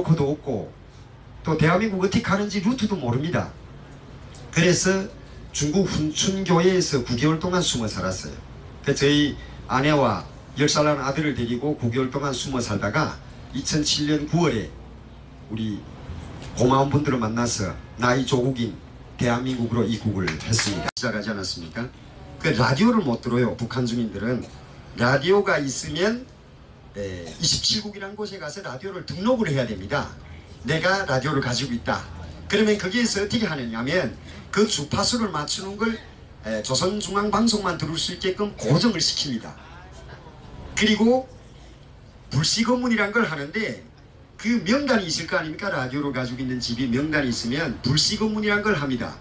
코도 없고 또 대한민국 어떻게 가는지 루트도 모릅니다. 그래서 중국 훈춘교회에서 9개월 동안 숨어 살았어요. 그래서 저희 아내와 10살 난 아들을 데리고 9개월 동안 숨어 살다가 2007년 9월에 우리 고마운 분들을 만나서 나의 조국인 대한민국으로 입국을 했습니다. 시작하지 않았습니까? 그 라디오를 못 들어요. 북한 주민들은. 라디오가 있으면 27국이라는 곳에 가서 라디오를 등록을 해야 됩니다. 내가 라디오를 가지고 있다. 그러면 거기에서 어떻게 하느냐면 그 주파수를 맞추는 걸 조선중앙방송만 들을 수 있게끔 고정을 시킵니다. 그리고 불시검문이란 걸 하는데 그 명단이 있을 거 아닙니까? 라디오를 가지고 있는 집이 명단이 있으면 불시검문이란 걸 합니다.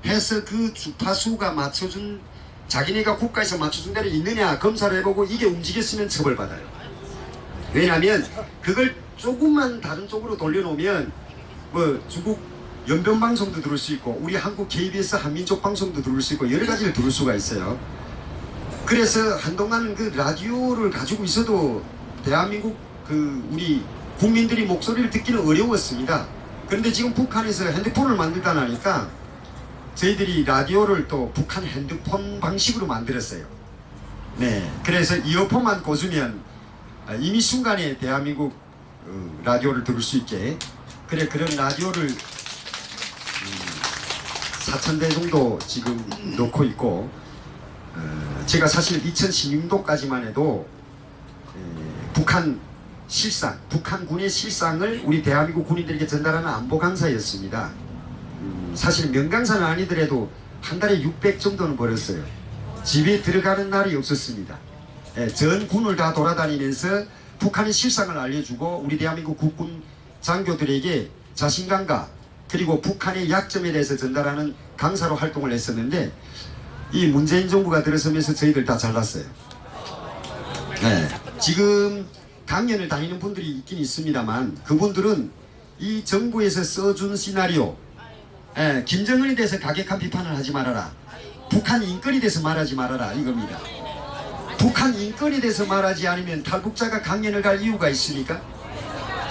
해서 그 주파수가 맞춰준 자기네가 국가에서 맞춰준 대로 있느냐 검사를 해보고 이게 움직였으면 처벌받아요. 왜냐하면 그걸 조금만 다른 쪽으로 돌려놓으면 뭐 중국 연변방송도 들을 수 있고 우리 한국 KBS 한민족 방송도 들을 수 있고 여러 가지를 들을 수가 있어요. 그래서 한동안 그 라디오를 가지고 있어도 대한민국 우리 국민들이 목소리를 듣기는 어려웠습니다. 그런데 지금 북한에서 핸드폰을 만들다 나니까 저희들이 라디오를 또 북한 핸드폰 방식으로 만들었어요. 네, 그래서 이어폰만 꽂으면 이미 순간에 대한민국 라디오를 들을 수 있게 그런 라디오를 4,000대 정도 지금 놓고 있고 제가 사실 2016년도까지만 해도 북한 북한군의 실상을 우리 대한민국 군인들에게 전달하는 안보 강사였습니다. 사실 명강사는 아니더라도 한 달에 600 정도는 벌었어요. 집에 들어가는 날이 없었습니다. 전 군을 다 돌아다니면서 북한의 실상을 알려주고 우리 대한민국 국군 장교들에게 자신감과 그리고 북한의 약점에 대해서 전달하는 강사로 활동을 했었는데 이 문재인 정부가 들어서면서 저희들 다 잘났어요. 지금 강연을 다니는 분들이 있긴 있습니다만 그분들은 이 정부에서 써준 시나리오 김정은에 대해서 가격한 비판을 하지 말아라. 북한 인권에 대해서 말하지 말아라 이겁니다. 북한 인권에 대해서 말하지 않으면 탈북자가 강연을 갈 이유가 있습니까?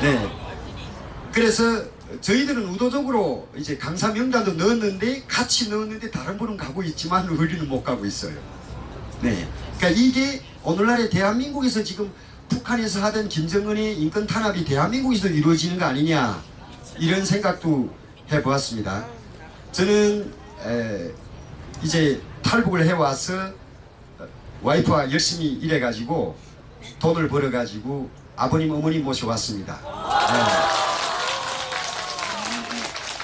네. 그래서 저희들은 의도적으로 이제 강사 명단도 넣었는데 같이 넣었는데 다른 분은 가고 있지만 우리는 못 가고 있어요. 네. 그러니까 이게 오늘날의 대한민국에서 지금 북한에서 하던 김정은의 인권 탄압이 대한민국에서도 이루어지는 거 아니냐 이런 생각도 해보았습니다. 저는 이제 탈북을 해와서 와이프와 열심히 일해가지고 돈을 벌어가지고 아버님 어머니 모셔왔습니다.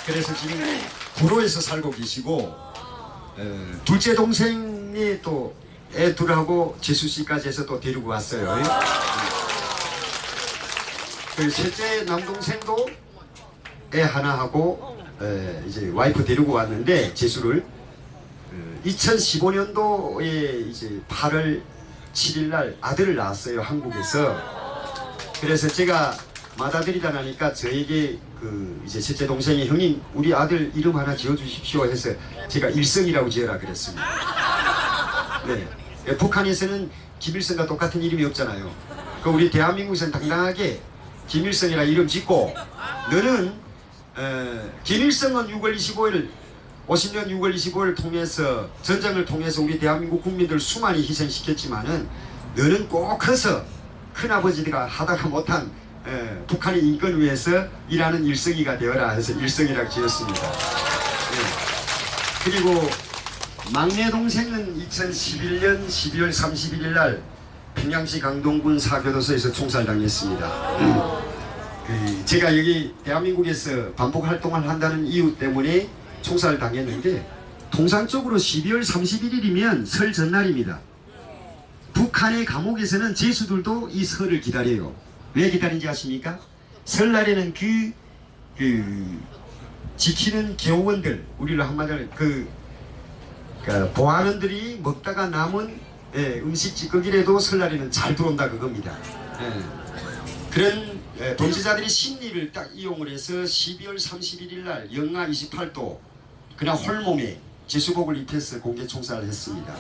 그래서 지금 구로에서 살고 계시고 둘째 동생이 또 애 둘하고 재수씨까지 해서 또 데리고 왔어요. 그 셋째 남동생도 애 하나하고 이제 와이프 데리고 왔는데 재수를 2015년도에 이제 8월 7일 날 아들을 낳았어요. 한국에서. 그래서 제가 맏아들이다 나니까 저에게 이제 셋째 동생이 형님 우리 아들 이름 하나 지어주십시오 해서 제가 일성이라고 지어라 그랬습니다. 네. 북한에서는 김일성과 똑같은 이름이 없잖아요. 우리 대한민국에서는 당당하게 김일성이라 이름 짓고 너는 김일성은 6월 25일 50년 6월 25일 통해서 전쟁을 통해서 우리 대한민국 국민들 수많이 희생시켰지만은 너는 꼭 커서 큰아버지가 하다가 못한 북한의 인권 위해서 일하는 일성이가 되어라 해서 일성이라고 지었습니다. 그리고 막내 동생은 2011년 12월 31일 날 평양시 강동군 사교도소에서 총살당했습니다. 제가 여기 대한민국에서 반복 활동을 한다는 이유 때문에 총살당했는데 통상적으로 12월 31일이면 설 전날입니다. 북한의 감옥에서는 죄수들도 이 설을 기다려요. 왜 기다리는지 아십니까? 설날에는 지키는 개호원들, 우리로 한마디로 보안원들이 먹다가 남은 음식 찌꺼기라도 설날에는 잘 들어온다 그겁니다. 그런 동지자들이 심리를 딱 이용을 해서 12월 31일 날 영하 28도 그냥 홀몸에 제수복을 입혀서 공개 총살을 했습니다.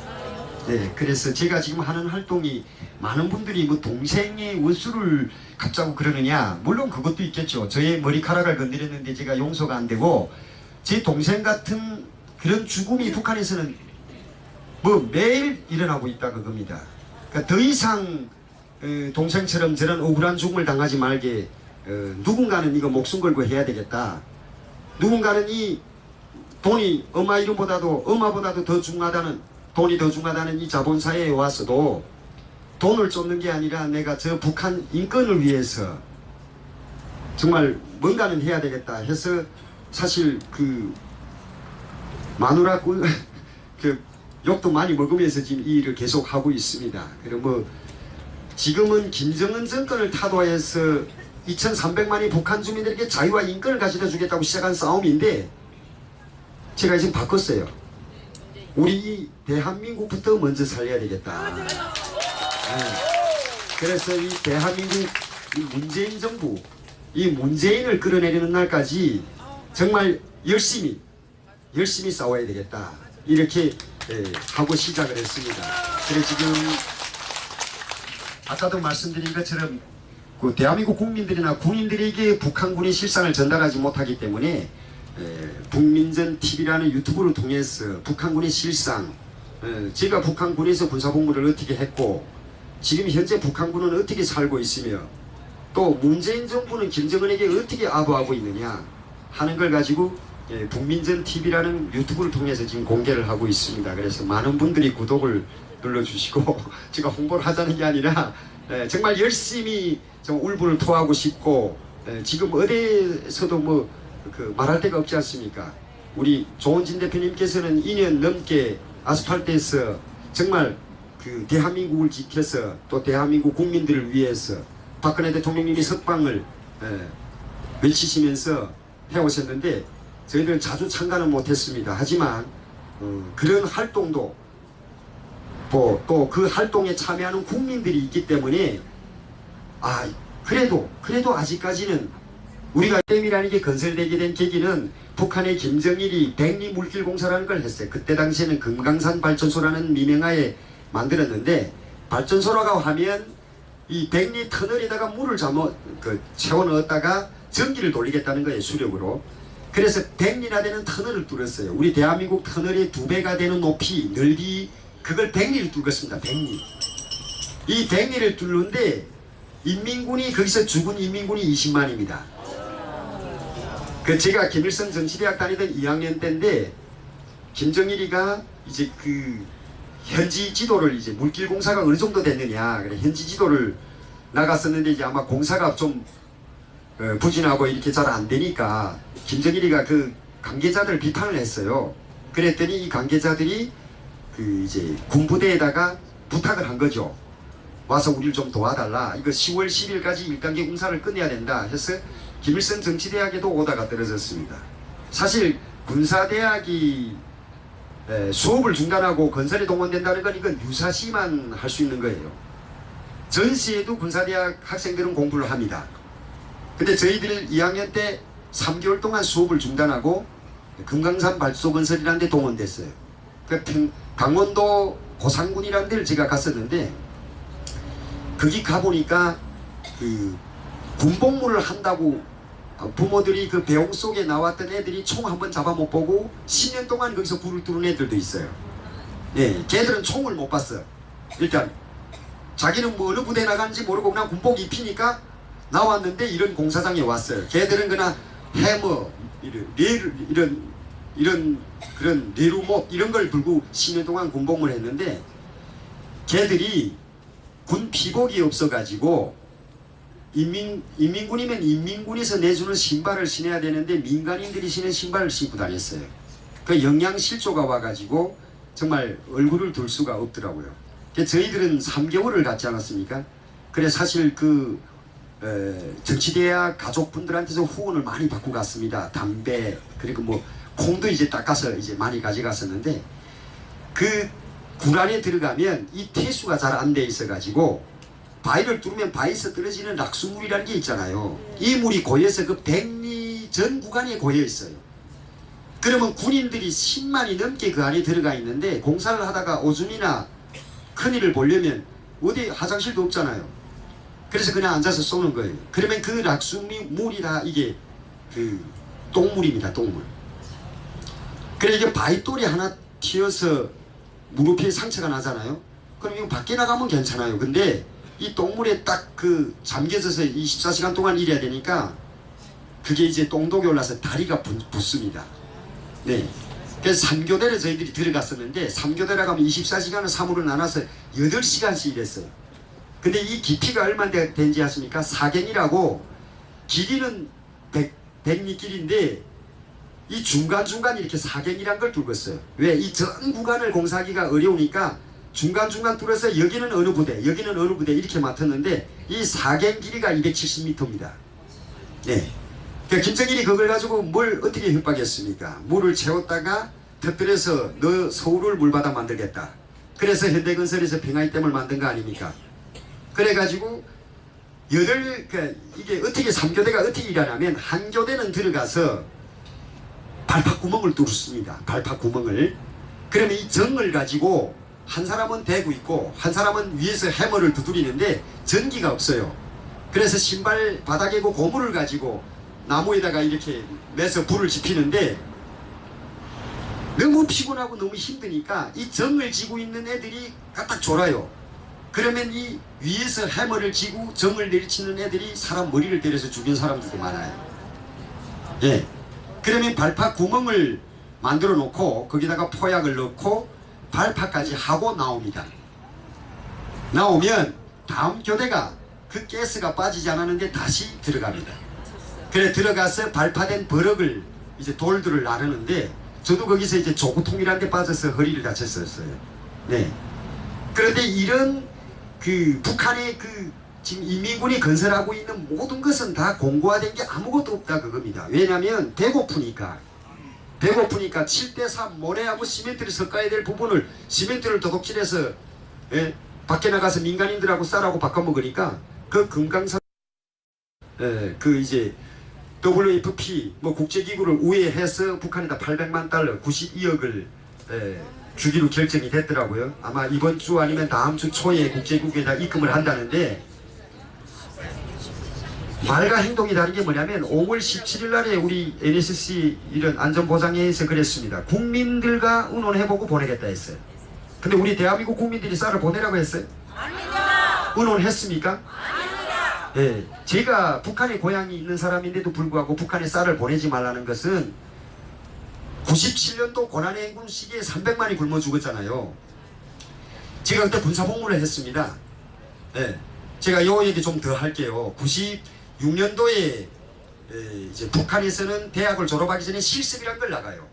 네, 그래서 제가 지금 하는 활동이 많은 분들이 뭐 동생의 원수를 갚자고 그러느냐, 물론 그것도 있겠죠. 저의 머리카락을 건드렸는데 제가 용서가 안 되고, 제 동생 같은 그런 죽음이 북한에서는 뭐 매일 일어나고 있다 그겁니다. 그러니까 더 이상 동생처럼 저런 억울한 죽음을 당하지 말게 누군가는 이거 목숨 걸고 해야 되겠다. 누군가는 이 돈이 엄마 이름보다도 엄마보다도 더 중요하다는, 돈이 더 중요하다는 이 자본사회에 와서도 돈을 쫓는 게 아니라 내가 저 북한 인권을 위해서 정말 뭔가는 해야 되겠다 해서 사실 그 마누라 그 욕도 많이 먹으면서 지금 이 일을 계속 하고 있습니다. 그리고 뭐 지금은 김정은 정권을 타도해서 2300만의 북한 주민들에게 자유와 인권을 가져다 주겠다고 시작한 싸움인데, 제가 지금 바꿨어요. 우리 이 대한민국부터 먼저 살려야 되겠다. 네. 그래서 이 대한민국 이 문재인 정부, 이 문재인을 끌어내리는 날까지 정말 열심히 싸워야 되겠다. 이렇게 하고 시작을 했습니다. 그래서 지금 아까도 말씀드린 것처럼 그 대한민국 국민들이나 군인들에게 북한군의 실상을 전달하지 못하기 때문에 북민전 TV라는 유튜브를 통해서 북한군의 실상, 제가 북한군에서 군사복무를 어떻게 했고 지금 현재 북한군은 어떻게 살고 있으며 또 문재인 정부는 김정은에게 어떻게 아부하고 있느냐 하는 걸 가지고 북민전 TV라는 유튜브를 통해서 지금 공개를 하고 있습니다. 그래서 많은 분들이 구독을 눌러주시고 제가 홍보를 하자는 게 아니라 정말 열심히 좀 울분을 토하고 싶고, 지금 어디에서도 뭐 그 말할 데가 없지 않습니까? 우리 조원진 대표님께서는 2년 넘게 아스팔트에서 정말 그 대한민국을 지켜서 또 대한민국 국민들을 위해서 박근혜 대통령님이 석방을 외치시면서 해오셨는데 저희들은 자주 참가는 못했습니다. 하지만 그런 활동도 또 그 활동에 참여하는 국민들이 있기 때문에 그래도 아직까지는 우리가 댐이라는 게 건설되게 된 계기는 북한의 김정일이 백리 물길 공사라는 걸 했어요. 그때 당시에는 금강산 발전소라는 미명하에 만들었는데, 발전소라고 하면 이 백리 터널에다가 물을 채워 넣었다가 전기를 돌리겠다는 거예요, 수력으로. 그래서 100리나 되는 터널을 뚫었어요. 우리 대한민국 터널의 2배가 되는 높이, 넓이, 그걸 100리를 뚫었습니다. 100리. 이 100리를 뚫는데 인민군이, 거기서 죽은 인민군이 20만입니다. 그 제가 김일성 정치대학 다니던 2학년 때인데, 김정일이가 이제 그 현지 지도를, 이제 물길 공사가 어느 정도 됐느냐, 그래 현지 지도를 나갔었는데 이제 아마 공사가 좀 부진하고 이렇게 잘 안 되니까 김정일이가 그 관계자들 비판을 했어요. 그랬더니 이 관계자들이 그 이제 군부대에다가 부탁을 한 거죠. 와서 우리를 좀 도와달라. 이거 10월 10일까지 1단계 공사를 끝내야 된다 해서 김일성 정치대학에도 오다가 떨어졌습니다. 사실 군사대학이 수업을 중단하고 건설에 동원된다는 건 이건 유사시만 할 수 있는 거예요. 전시에도 군사대학 학생들은 공부를 합니다. 근데 저희들 2학년 때 3개월 동안 수업을 중단하고 금강산 발소 건설이라는 데 동원됐어요. 강원도 고산군이라는 데를 제가 갔었는데, 거기 가보니까 그 군복무를 한다고 부모들이 그 배웅 속에 나왔던 애들이 총 한 번 잡아 못 보고 10년 동안 거기서 불을 뚫은 애들도 있어요. 예, 걔들은 총을 못 봤어. 일단 자기는 뭐 어느 부대에 나가는지 모르고 그냥 군복 입히니까 나왔는데 이런 공사장에 왔어요. 걔들은 그냥 해머, 이런 그런 내루목 이런 걸 들고 10년 동안 군복무를 했는데, 걔들이 군 피복이 없어가지고 인민군이면 인민군에서 내주는 신발을 신어야 되는데 민간인들이 신는 신발을 신고 다녔어요. 그 영양실조가 와가지고 정말 얼굴을 둘 수가 없더라고요. 저희들은 3개월을 갔지 않았습니까? 그래 사실 그 정치대학 가족분들한테서 후원을 많이 받고 갔습니다. 담배, 그리고 뭐 콩도 이제 닦아서 이제 많이 가져갔었는데, 그 굴 안에 들어가면 이 퇴수가 잘 안 돼 있어 가지고 바위를 뚫으면 바위에서 떨어지는 락수물이라는 게 있잖아요. 이 물이 고여서 그 백리 전 구간에 고여 있어요. 그러면 군인들이 10만이 넘게 그 안에 들어가 있는데, 공사를 하다가 오줌이나 큰일을 보려면 어디 화장실도 없잖아요. 그래서 그냥 앉아서 쏘는 거예요. 그러면 그 락수물이 다 이게 그 똥물입니다. 똥물. 그래 이게 바위돌이 하나 튀어서 무릎에 상처가 나잖아요. 그럼 이거 밖에 나가면 괜찮아요. 근데 이 똥물에 딱 그 잠겨져서 이 14시간 동안 일해야 되니까 그게 이제 똥독이 올라서 다리가 붓습니다. 네. 그래서 3교대를 저희들이 들어갔었는데 3교대라고 하면 24시간을 3으로 나눠서 8시간씩 일했어요. 근데 이 깊이가 얼마 된지 아십니까? 4갱이라고 길이는 100리길인데 이 중간중간 이렇게 4갱이란 걸 두고 있어요. 왜? 이 전 구간을 공사하기가 어려우니까 중간중간 뚫어서 여기는 어느 부대, 여기는 어느 부대 이렇게 맡았는데 이 4갱 길이가 270m입니다. 네. 그러니까 김정일이 그걸 가지고 뭘 어떻게 협박했습니까? 물을 채웠다가 터뜨려서 너 서울을 물바다 만들겠다. 그래서 현대건설에서 평화이댐을 만든 거 아닙니까? 그래가지고 이게 어떻게 3교대가 어떻게 일하냐면 한 교대는 들어가서 발파구멍을 뚫습니다. 발파구멍을. 그러면 이 정을 가지고 한 사람은 대고 있고 한 사람은 위에서 해머를 두드리는데 전기가 없어요. 그래서 신발 바닥에고 고무를 가지고 나무에다가 이렇게 매서 불을 지피는데 너무 피곤하고 너무 힘드니까 이 정을 지고 있는 애들이 까딱 졸아요. 그러면 이 위에서 해머를 지고 정을 내리치는 애들이 사람 머리를 때려서 죽인 사람들도 많아요. 예. 그러면 발파 구멍을 만들어 놓고 거기다가 포약을 넣고 발파까지 하고 나옵니다. 나오면 다음 교대가 그 가스가 빠지지 않았는데 다시 들어갑니다. 그래 들어가서 발파된 버럭을 이제 돌들을 나르는데 저도 거기서 이제 조구통이라는 데 빠져서 허리를 다쳤었어요. 네. 그런데 이런 그 북한의 그 지금 인민군이 건설하고 있는 모든 것은 다 공고화된 게 아무것도 없다 그겁니다. 왜냐하면 배고프니까 7대3 모래하고 시멘트를 섞어야 될 부분을 시멘트를 도둑질해서 밖에 나가서 민간인들하고 쌀하고 바꿔 먹으니까 그 금강산 그 이제 WFP 뭐 국제기구를 우회해서 북한에다 800만 달러 92억을 주기로 결정이 됐더라고요. 아마 이번 주 아니면 다음 주 초에 국제기구에다 입금을 한다는데 말과 행동이 다른 게 뭐냐면 5월 17일 날에 우리 NSC 이런 안전보장회에서 그랬습니다. 국민들과 의논해보고 보내겠다 했어요. 근데 우리 대한민국 국민들이 쌀을 보내라고 했어요? 아닙니다. 의논했습니까? 아닙니다. 예, 제가 북한에 고향이 있는 사람인데도 불구하고 북한에 쌀을 보내지 말라는 것은 97년도 고난의 행군 시기에 300만이 굶어 죽었잖아요. 제가 그때 군사복무를 했습니다. 예, 제가 요 얘기 좀 더 할게요. 96년도에 이제 북한에서는 대학을 졸업하기 전에 실습이란 걸 나가요.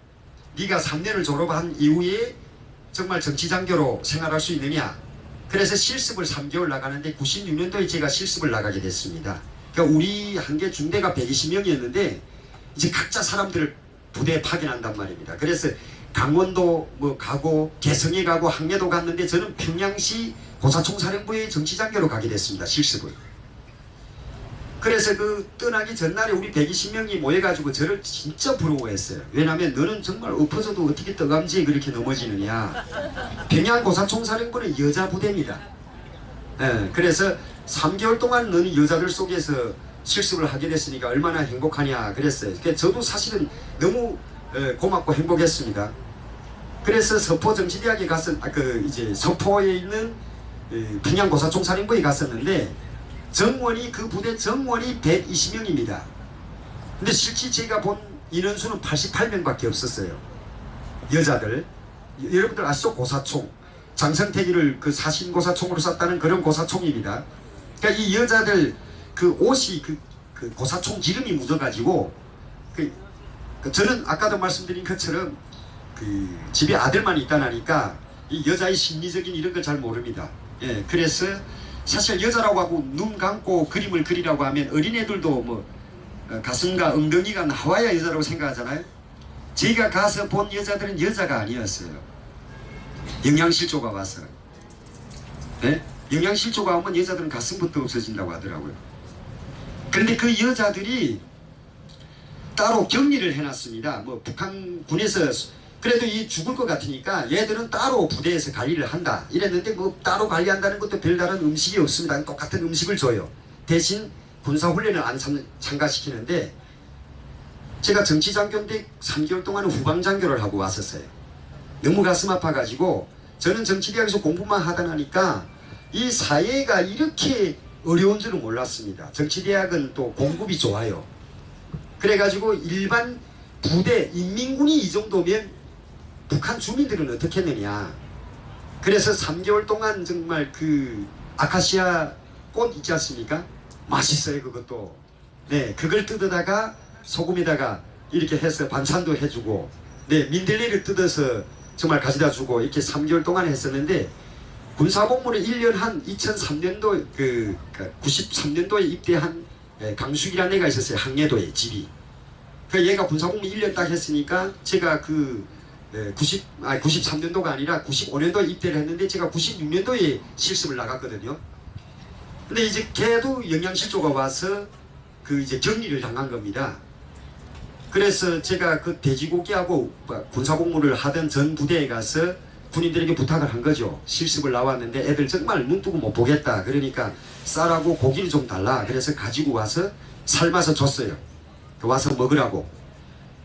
네가 3년을 졸업한 이후에 정말 정치장교로 생활할 수 있느냐. 그래서 실습을 3개월 나가는데 96년도에 제가 실습을 나가게 됐습니다. 그러니까 우리 한개 중대가 120명이었는데 이제 각자 사람들을 부대에 파견한단 말입니다. 그래서 강원도 뭐 가고 개성에 가고 항해도 갔는데 저는 평양시 고사총사령부의 정치장교로 가게 됐습니다. 실습을. 그래서 그 떠나기 전날에 우리 120명이 모여가지고 저를 진짜 부러워했어요. 왜냐하면 너는 정말 엎어져도 어떻게 떠감지에 그렇게 넘어지느냐. 평양 고사총사령부는 여자 부대입니다. 그래서 3개월 동안 너는 여자들 속에서 실습을 하게 됐으니까 얼마나 행복하냐 그랬어요. 그러니까 저도 사실은 너무 고맙고 행복했습니다. 그래서 서포정치대학에 이제 서포에 있는 평양 고사총사령부에 갔었는데 정원이 그 부대 정원이 120명입니다. 근데 실제 제가 본 인원수는 88명밖에 없었어요. 여자들. 여러분들 아시죠? 고사총. 장성택이를 그 사신고사총으로 쐈다는 그런 고사총입니다. 그러니까 이 여자들 그 옷이 그 고사총 기름이 묻어가지고 저는 아까도 말씀드린 것처럼 그 집에 아들만 있다나니까 이 여자의 심리적인 이런 걸 잘 모릅니다. 예, 그래서 사실 여자라고 하고 눈 감고 그림을 그리라고 하면 어린애들도 뭐 가슴과 엉덩이가 나와야 여자라고 생각하잖아요. 제가 가서 본 여자들은 여자가 아니었어요. 영양실조가 와서. 네? 영양실조가 오면 여자들은 가슴부터 없어진다고 하더라고요. 그런데 그 여자들이 따로 격리를 해놨습니다. 뭐 북한군에서 그래도 이 죽을 것 같으니까 얘들은 따로 부대에서 관리를 한다 이랬는데 뭐 따로 관리한다는 것도 별다른 음식이 없습니다. 똑같은 음식을 줘요. 대신 군사훈련을 안 참가시키는데 제가 정치장교인데 3개월 동안 후방장교를 하고 왔었어요. 너무 가슴 아파가지고 저는 정치대학에서 공부만 하다 나니까 이 사회가 이렇게 어려운 줄은 몰랐습니다. 정치대학은 또 공급이 좋아요. 그래가지고 일반 부대 인민군이 이 정도면 북한 주민들은 어떻게 했느냐. 그래서 3개월 동안 정말 그 아카시아 꽃 있지 않습니까? 맛있어요 그것도. 네, 그걸 뜯어다가 소금에다가 이렇게 해서 반찬도 해주고, 네, 민들레를 뜯어서 정말 가져다 주고 이렇게 3개월 동안 했었는데 군사복무를 1년 한 2003년도 93년도에 입대한 강숙이라는 애가 있었어요. 항해도에 집이. 그 얘가 군사복무 1년 딱 했으니까 제가 93년도가 아니라 95년도에 입대를 했는데 제가 96년도에 실습을 나갔거든요. 근데 이제 걔도 영양실조가 와서 그 이제 격리를 당한 겁니다. 그래서 제가 그 돼지고기하고 군사복무를 하던 전 부대에 가서 군인들에게 부탁을 한 거죠. 실습을 나왔는데 애들 정말 눈 뜨고 못 보겠다. 그러니까 쌀하고 고기를 좀 달라. 그래서 가지고 와서 삶아서 줬어요. 와서 먹으라고.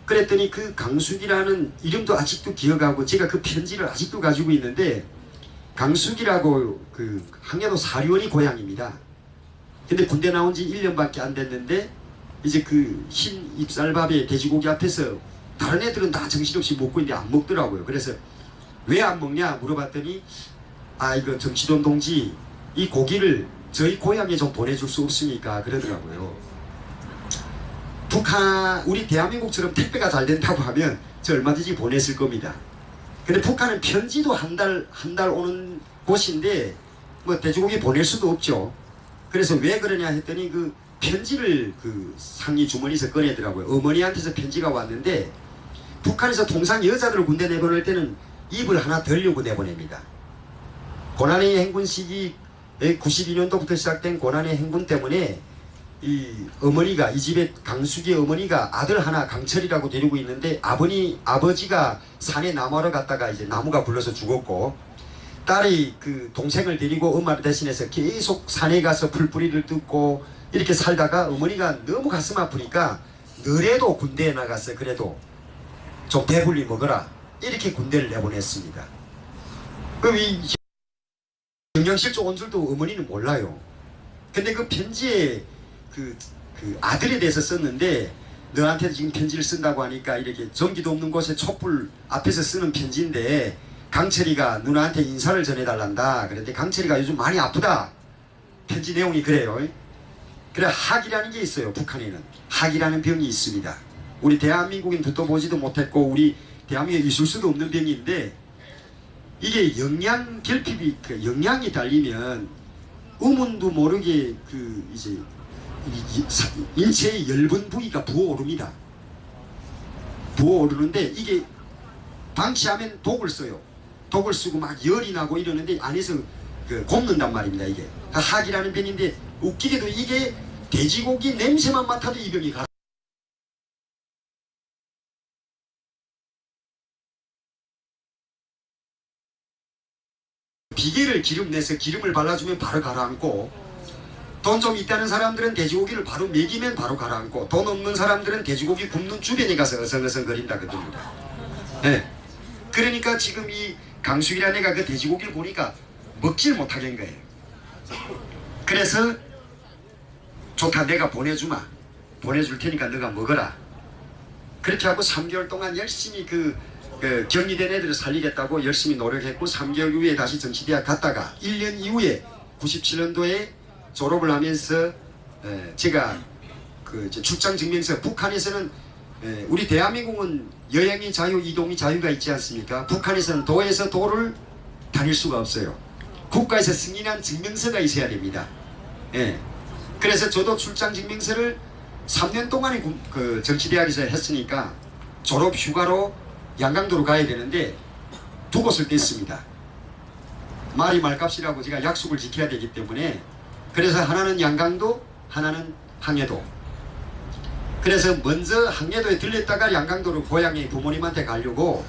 그랬더니 그 강숙이라는 이름도 아직도 기억하고 제가 그 편지를 아직도 가지고 있는데 강숙이라고 그 항해도 사리원이 고향입니다. 근데 군대 나온 지 1년밖에 안 됐는데 이제 그 흰 잎쌀밥에 돼지고기 앞에서 다른 애들은 다 정신없이 먹고 있는데 안 먹더라고요. 그래서 왜 안 먹냐 물어봤더니 아 이거 정치돈 동지 이 고기를 저희 고향에 좀 보내줄 수 없습니까 그러더라고요. 북한 우리 대한민국처럼 택배가 잘 된다고 하면 저 얼마든지 보냈을 겁니다. 근데 북한은 편지도 한 달 오는 곳인데 뭐 돼지고기 보낼 수도 없죠. 그래서 왜 그러냐 했더니 그 편지를 그 상위 주머니에서 꺼내더라고요. 어머니한테서 편지가 왔는데 북한에서 통상 여자들을 군대 내보낼 때는 입을 하나 덜려고 내보냅니다. 고난의 행군 시기 92년도부터 시작된 고난의 행군 때문에 이 어머니가 이 집에 강숙의 어머니가 아들 하나 강철이라고 데리고 있는데 아버지가 산에 나무하러 갔다가 이제 나무가 불러서 죽었고 딸이 그 동생을 데리고 엄마를 대신해서 계속 산에 가서 풀뿌리를 뜯고 이렇게 살다가 어머니가 너무 가슴 아프니까 너래도 군대에 나가서 그래도 좀 배불리 먹어라 이렇게 군대를 내보냈습니다. 그럼 이 영양실조 온 줄도 어머니는 몰라요. 근데 그 편지에 그 아들에 대해서 썼는데 너한테 지금 편지를 쓴다고 하니까 이렇게 전기도 없는 곳에 촛불 앞에서 쓰는 편지인데 강철이가 누나한테 인사를 전해달란다. 그런데 강철이가 요즘 많이 아프다. 편지 내용이 그래요. 그래 학이라는 게 있어요. 북한에는 학이라는 병이 있습니다. 우리 대한민국인 듣도 보지도 못했고 우리 대한민국에 있을 수도 없는 병인데 이게 영양 결핍이 영양이 달리면 의문도 모르게 그 이제 인체의 열분 부위가 부어오릅니다. 부어오르는데 이게 방치하면 독을 써요. 독을 쓰고 막 열이 나고 이러는데 안에서 그 곱는단 말입니다. 이게 학이라는 병인데 웃기게도 이게 돼지고기 냄새만 맡아도 이 병이 가. 비계를 기름 내서 기름을 발라주면 바로 가라앉고 돈 좀 있다는 사람들은 돼지고기를 바로 먹이면 바로 가라앉고 돈 없는 사람들은 돼지고기 굽는 주변에 가서 어성어성 거린다 그럽니다. 네. 그러니까 지금 이 강숙이라는 애가 그 돼지고기를 보니까 먹질 못하겠는 거예요. 그래서 좋다 내가 보내주마. 보내줄 테니까 너가 먹어라. 그렇게 하고 3개월 동안 열심히 그 격리된 애들을 살리겠다고 열심히 노력했고 3개월 후에 다시 정치대학 갔다가 1년 이후에 97년도에 졸업을 하면서 제가 그 출장 증명서 북한에서는 우리 대한민국은 여행이 자유, 이동이 자유가 있지 않습니까? 북한에서는 도에서 도를 다닐 수가 없어요. 국가에서 승인한 증명서가 있어야 됩니다. 그래서 저도 출장 증명서를 3년 동안에 그 정치대학에서 했으니까 졸업 휴가로 양강도로 가야 되는데 두 곳을 뗐습니다. 말이 말값이라고 제가 약속을 지켜야 되기 때문에 그래서 하나는 양강도, 하나는 항해도. 그래서 먼저 항해도에 들렸다가 양강도로 고향에 부모님한테 가려고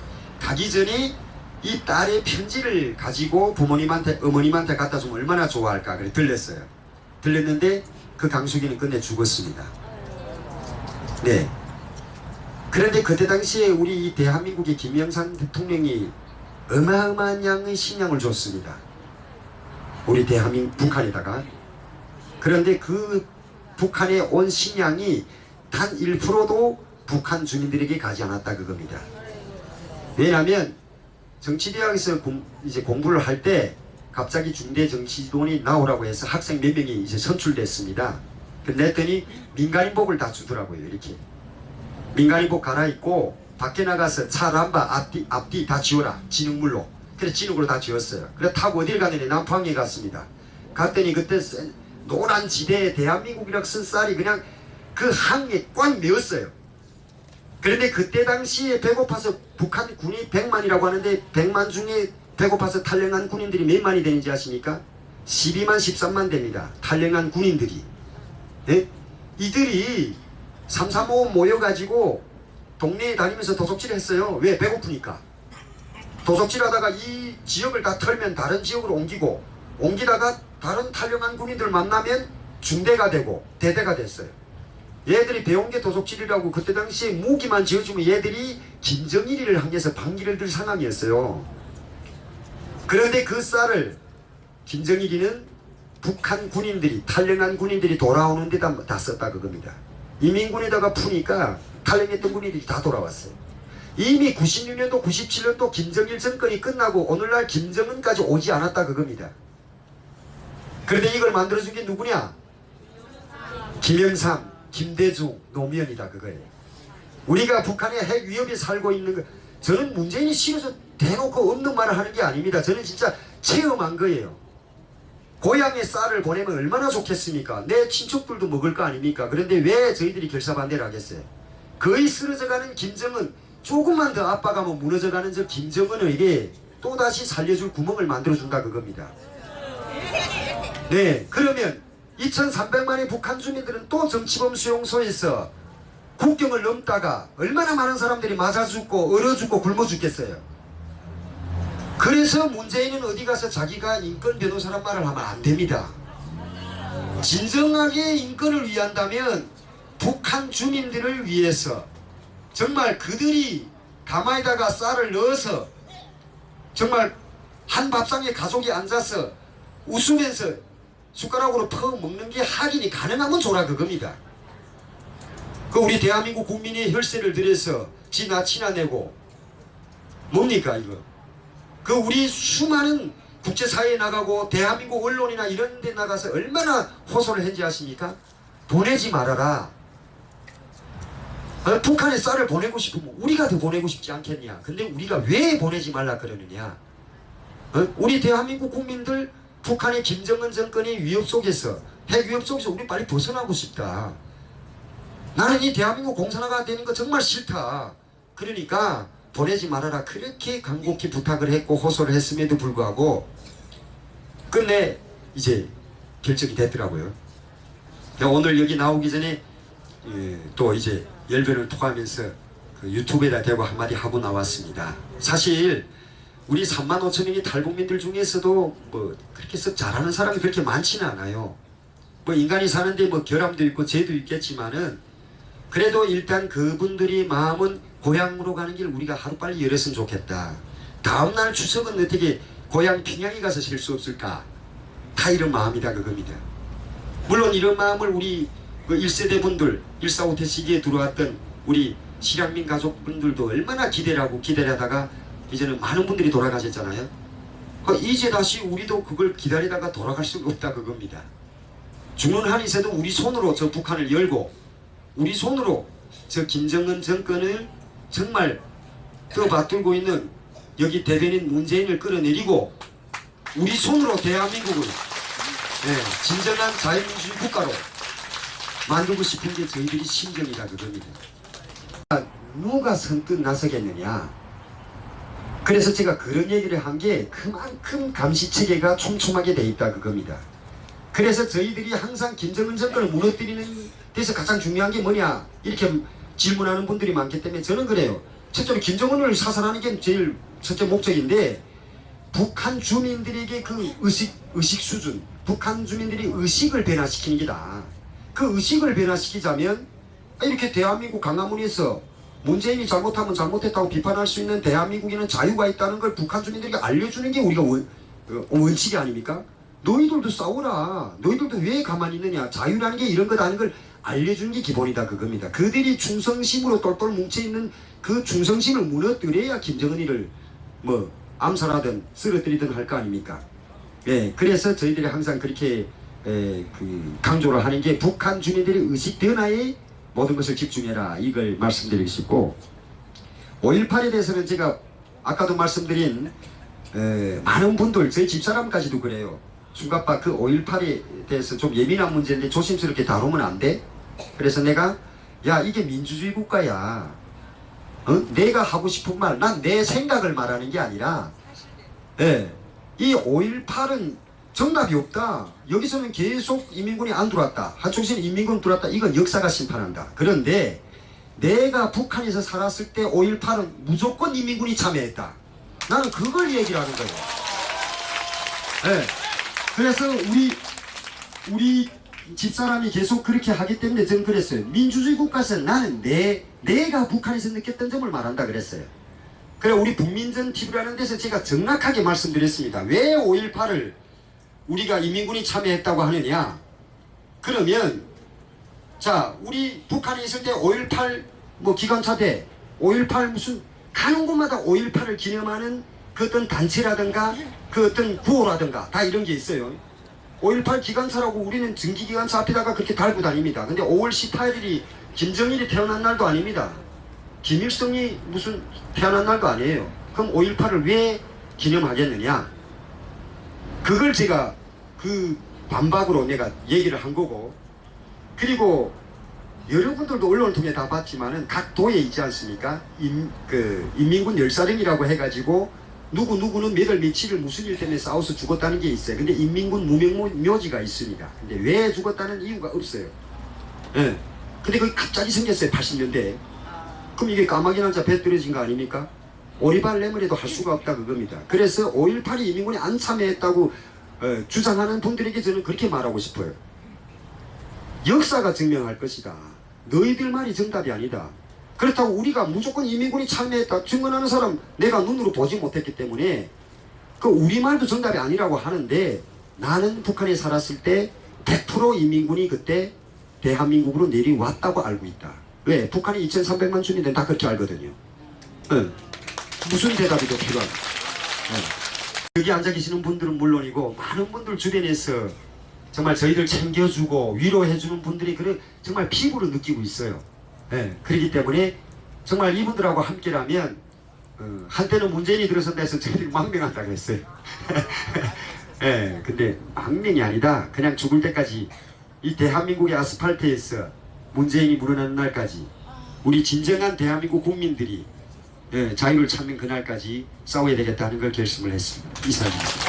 가기 전에 이 딸의 편지를 가지고 부모님한테 어머님한테 갖다 주면 얼마나 좋아할까 그래 들렸어요. 들렸는데 그 강숙이는 끝내 죽었습니다. 네. 그런데 그때 당시에 우리 대한민국의 김영삼 대통령이 어마어마한 양의 식량을 줬습니다. 우리 대한민국 북한에다가. 그런데 그 북한에 온 식량이 단 1%도 북한 주민들에게 가지 않았다 그겁니다. 왜냐하면 정치대학에서 이제 공부를 할 때 갑자기 중대 정치론이 나오라고 해서 학생 몇 명이 이제 선출됐습니다. 그랬더니 민간인복을 다 주더라고요. 이렇게 민간인복 갈아입고 밖에 나가서 차 람바 앞뒤 다 지워라. 진흙물로. 그래서 진흙으로 다 지웠어요. 그래 타고 어디를 갔느냐 남포항에 갔습니다. 갔더니 그때 노란 지대에 대한민국이라고 쓴 쌀이 그냥 그 항에 꽉 메었어요. 그런데 그때 당시에 배고파서 북한 군이 100만이라고 하는데 100만 중에 배고파서 탈영한 군인들이 몇 만이 되는지 아십니까? 12만 13만 됩니다. 탈영한 군인들이. 네? 이들이 335 모여가지고 동네에 다니면서 도적질 했어요. 왜? 배고프니까. 도적질 하다가 이 지역을 다 털면 다른 지역으로 옮기다가 다른 탈영한 군인들 만나면 중대가 되고 대대가 됐어요. 얘들이 배운 게 도적질이라고 그때 당시에 무기만 지어주면 얘들이 김정일이를 향해서 반기를 들 상황이었어요. 그런데 그 쌀을 김정일이는 북한 군인들이 탈영한 군인들이 돌아오는 데다 다 썼다 그겁니다. 이민군에다가 푸니까 탈영했던 군인들이 다 돌아왔어요. 이미 96년도 97년도 김정일 정권이 끝나고 오늘날 김정은까지 오지 않았다 그겁니다. 그런데 이걸 만들어준 게 누구냐? 김영삼, 김대중, 노무현이다 그거예요. 우리가 북한의 핵 위협에 살고 있는 거, 저는 문재인이 싫어서 대놓고 없는 말을 하는 게 아닙니다. 저는 진짜 체험한 거예요. 고향에 쌀을 보내면 얼마나 좋겠습니까? 내 친척들도 먹을 거 아닙니까? 그런데 왜 저희들이 결사반대를 하겠어요? 거의 쓰러져가는 김정은, 조금만 더 압박하면 무너져가는 저 김정은에게 또다시 살려줄 구멍을 만들어준다 그겁니다. 네, 그러면 2300만의 북한 주민들은 또 정치범 수용소에서 국경을 넘다가 얼마나 많은 사람들이 맞아 죽고 얼어 죽고 굶어 죽겠어요. 그래서 문재인은 어디 가서 자기가 인권 변호사란 말을 하면 안 됩니다. 진정하게 인권을 위한다면 북한 주민들을 위해서 정말 그들이 가마에다가 쌀을 넣어서 정말 한 밥상에 가족이 앉아서 웃으면서 숟가락으로 퍼 먹는 게 확인이 가능하면 줘라 그겁니다. 그 우리 대한민국 국민이 혈세를 들여서 지나 치나내고 뭡니까 이거? 그 우리 수많은 국제사회에 나가고 대한민국 언론이나 이런 데 나가서 얼마나 호소를 했는지 아십니까? 보내지 말아라. 북한에 쌀을 보내고 싶으면 우리가 더 보내고 싶지 않겠냐. 근데 우리가 왜 보내지 말라 그러느냐. 우리 대한민국 국민들 북한의 김정은 정권의 위협 속에서 핵 위협 속에서 우리 빨리 벗어나고 싶다. 나는 이 대한민국 공산화가 되는 거 정말 싫다. 그러니까 보내지 말아라. 그렇게 간곡히 부탁을 했고 호소를 했음에도 불구하고 끝내 이제 결정이 됐더라고요. 오늘 여기 나오기 전에 또 이제 열변을 토하면서 그 유튜브에다 대고 한마디 하고 나왔습니다. 사실 우리 3만 5천 명의 탈북민들 중에서도 뭐 그렇게 썩 잘하는 사람이 그렇게 많지는 않아요. 뭐 인간이 사는데 뭐 결함도 있고 죄도 있겠지만은 그래도 일단 그분들이 마음은 고향으로 가는 길 우리가 하루빨리 열었으면 좋겠다. 다음날 추석은 어떻게 고향 평양에 가서 쉴 수 없을까? 다 이런 마음이다 그겁니다. 물론 이런 마음을 우리 그 1세대 분들 145태 시기에 들어왔던 우리 실향민 가족분들도 얼마나 기대를 하고 기대를 하다가 이제는 많은 분들이 돌아가셨잖아요. 이제 다시 우리도 그걸 기다리다가 돌아갈 수가 없다 그겁니다. 죽는 한이 있어도 우리 손으로 저 북한을 열고 우리 손으로 저 김정은 정권을 정말 떠받들고 있는 여기 대변인 문재인을 끌어내리고 우리 손으로 대한민국을 진정한 자유민주주의 국가로 만들고 싶은 게 저희들이 심정이다 그겁니다. 누가 선뜻 나서겠느냐. 그래서 제가 그런 얘기를 한 게 그만큼 감시체계가 촘촘하게 돼 있다 그겁니다. 그래서 저희들이 항상 김정은 정권을 무너뜨리는 데서 가장 중요한 게 뭐냐 이렇게 질문하는 분들이 많기 때문에 저는 그래요. 첫째로 김정은을 사살하는 게 제일 첫째 목적인데, 북한 주민들에게 그 의식 수준, 북한 주민들이 의식을 변화시키는 게다. 그 의식을 변화시키자면 이렇게 대한민국 강화문에서 문재인이 잘못하면 잘못했다고 비판할 수 있는 대한민국에는 자유가 있다는 걸 북한 주민들에게 알려주는 게 우리가 원칙이 아닙니까? 너희들도 싸워라. 너희들도 왜 가만히 있느냐. 자유라는 게 이런 거다 하는 걸 알려주는 게 기본이다, 그겁니다. 그들이 충성심으로 똘똘 뭉쳐있는 그 충성심을 무너뜨려야 김정은이를 뭐 암살하든 쓰러뜨리든 할 거 아닙니까? 예, 그래서 저희들이 항상 그렇게 강조를 하는 게 북한 주민들의 의식 변화에 모든 것을 집중해라, 이걸 말씀드리고 싶고, 5.18에 대해서는 제가 아까도 말씀드린 많은 분들, 저희 집사람까지도 그래요. 중갑바 그 5.18에 대해서 좀 예민한 문제인데 조심스럽게 다루면 안 돼? 그래서 내가, 야, 이게 민주주의 국가야. 내가 하고 싶은 말, 난 내 생각을 말하는 게 아니라, 예, 이 5.18은 정답이 없다. 여기서는 계속 인민군이 안 들어왔다. 한쪽에서는 인민군 들어왔다. 이건 역사가 심판한다. 그런데 내가 북한에서 살았을 때 5.18은 무조건 인민군이 참여했다. 나는 그걸 얘기를 하는 거예요. 예. 그래서 우리 집사람이 계속 그렇게 하기 때문에 저는 그랬어요. 민주주의 국가에서 나는 내가 북한에서 느꼈던 점을 말한다 그랬어요. 그래, 우리 북민전 TV라는 데서 제가 정확하게 말씀드렸습니다. 왜 5.18을 우리가 인민군이 참여했다고 하느냐. 그러면 자, 우리 북한에 있을 때 5.18 뭐 기관차 대 5.18 무슨 가는 곳마다 5.18을 기념하는 그 어떤 단체라든가 그 어떤 구호라든가 다 이런 게 있어요. 5.18 기관차라고 우리는 증기기관차 앞에다가 그렇게 달고 다닙니다. 근데 5월 18일이 김정일이 태어난 날도 아닙니다. 김일성이 무슨 태어난 날도 아니에요. 그럼 5.18을 왜 기념하겠느냐. 그걸 제가 그 반박으로 내가 얘기를 한 거고, 그리고 여러분들도 언론을 통해 다 봤지만은 각 도에 있지 않습니까? 인민군 열사령이라고 해가지고 누구는 몇 월 며칠을 무슨 일 때문에 싸워서 죽었다는 게 있어요. 근데 인민군 무명묘지가 있습니다. 근데 왜 죽었다는 이유가 없어요. 예. 근데 그게 갑자기 생겼어요, 80년대에. 그럼 이게 까마귀 남자 배 떨어진 거 아닙니까? 오리발 내물에도 할 수가 없다, 그겁니다. 그래서 5.18이 인민군이 안 참여했다고 주장하는 분들에게 저는 그렇게 말하고 싶어요. 역사가 증명할 것이다. 너희들 말이 정답이 아니다. 그렇다고 우리가 무조건 인민군이 참여했다 증언하는 사람 내가 눈으로 보지 못했기 때문에 그 우리 말도 정답이 아니라고 하는데, 나는 북한에 살았을 때 100% 인민군이 그때 대한민국으로 내려왔다고 알고 있다. 왜? 북한이 2300만 주민들 다 그렇게 알거든요. 무슨 대답이 더 필요한가? 여기 앉아 계시는 분들은 물론이고 많은 분들 주변에서 정말 저희들 챙겨주고 위로해주는 분들이 정말 피부로 느끼고 있어요. 그렇기 때문에 정말 이분들하고 함께라면 한때는 문재인이 들어선다 해서 저희들이 망명한다고 했어요. 근데 망명이 아니다. 그냥 죽을 때까지 이 대한민국의 아스팔트에서 문재인이 물러나는 날까지 우리 진정한 대한민국 국민들이 자유를 찾는 그날까지 싸워야 되겠다는 걸 결심을 했습니다. 이상입니다.